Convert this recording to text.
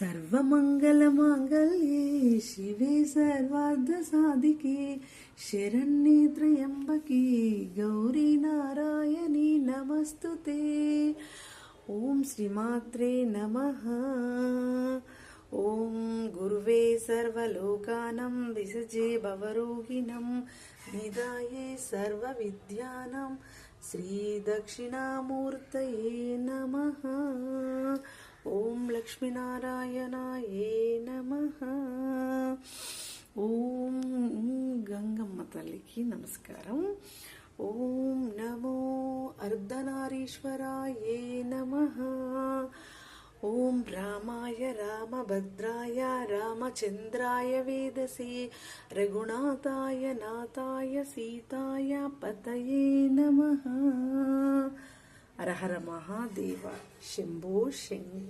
सर्वमङ्गलमाङ्गल्ये शिवे सर्वार्धसाधिके शरण्ये त्र्यम्बके गौरी नारायणी नमस्तुते। ओम श्रीमात्रे नमः। ओम गुरुवे सर्वलोकानं विसजे भवरोगिणं निधाये सर्वविद्यानां श्रीदक्षिणामूर्तये नमः। ओम लक्ष्मीनारायणाये नमः। ओम गंगम्म तल्लिकी नमस्कारं। ओम नमो अर्धनारीश्वराये नमः। ओम रामाय रामभद्राय रामचंद्राय वेदसे रघुनाथाय नाथाय सीताय पतये नमः। हर हर महादेव शंभो शंकर।